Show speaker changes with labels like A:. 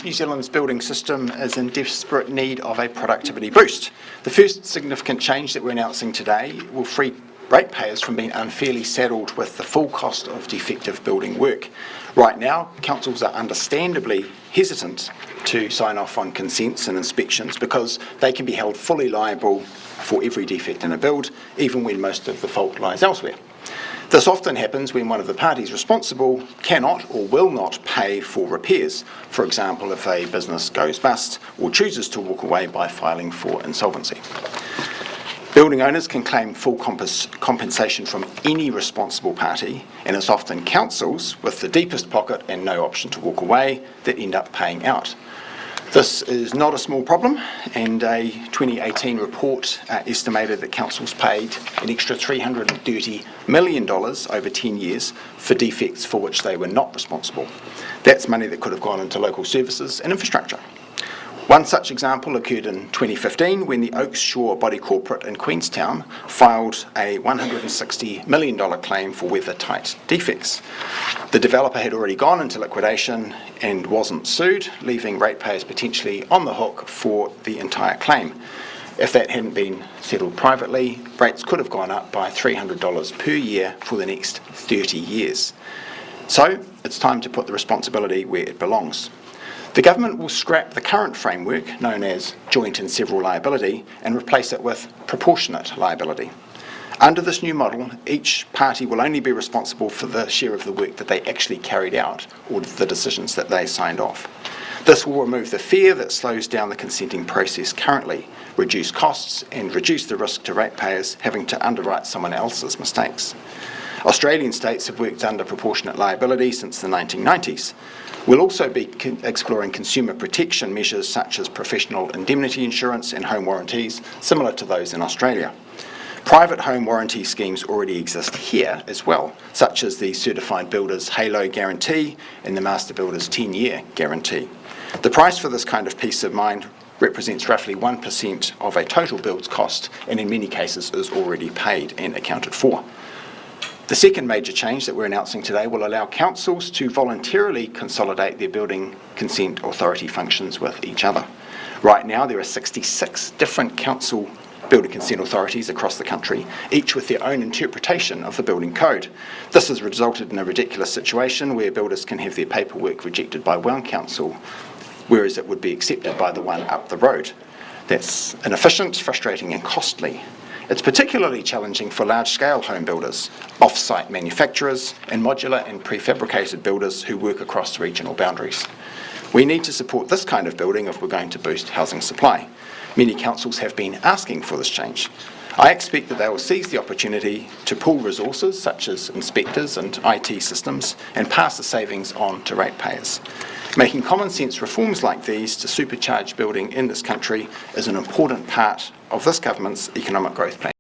A: New Zealand's building system is in desperate need of a productivity boost. The first significant change that we're announcing today will free ratepayers from being unfairly saddled with the full cost of defective building work. Right now, councils are understandably hesitant to sign off on consents and inspections because they can be held fully liable for every defect in a build, even when most of the fault lies elsewhere. This often happens when one of the parties responsible cannot or will not pay for repairs, for example if a business goes bust or chooses to walk away by filing for insolvency. Building owners can claim full compensation from any responsible party, and it's often councils with the deepest pocket and no option to walk away that end up paying out. This is not a small problem, and a 2018 report estimated that councils paid an extra $330 million over 10 years for defects for which they were not responsible. That's money that could have gone into local services and infrastructure. One such example occurred in 2015 when the Oaks Shore Body Corporate in Queenstown filed a $160 million claim for weather-tight defects. The developer had already gone into liquidation and wasn't sued, leaving ratepayers potentially on the hook for the entire claim. If that hadn't been settled privately, rates could have gone up by $300 per year for the next 30 years. So it's time to put the responsibility where it belongs. The government will scrap the current framework, known as joint and several liability, and replace it with proportionate liability. Under this new model, each party will only be responsible for the share of the work that they actually carried out or the decisions that they signed off. This will remove the fear that slows down the consenting process currently, reduce costs and reduce the risk to ratepayers having to underwrite someone else's mistakes. Australian states have worked under proportionate liability since the 1990s. We'll also be exploring consumer protection measures such as professional indemnity insurance and home warranties, similar to those in Australia. Private home warranty schemes already exist here as well, such as the Certified Builder's Halo Guarantee and the Master Builder's 10-year guarantee. The price for this kind of peace of mind represents roughly 1% of a total build's cost, and in many cases is already paid and accounted for. The second major change that we're announcing today will allow councils to voluntarily consolidate their building consent authority functions with each other. Right now there are 66 different council building consent authorities across the country, each with their own interpretation of the building code. This has resulted in a ridiculous situation where builders can have their paperwork rejected by one council, whereas it would be accepted by the one up the road. That's inefficient, frustrating and costly. It's particularly challenging for large-scale home builders, off-site manufacturers, and modular and prefabricated builders who work across regional boundaries. We need to support this kind of building if we're going to boost housing supply. Many councils have been asking for this change. I expect that they will seize the opportunity to pool resources such as inspectors and IT systems and pass the savings on to ratepayers. Making common sense reforms like these to supercharge building in this country is an important part of this government's economic growth plan.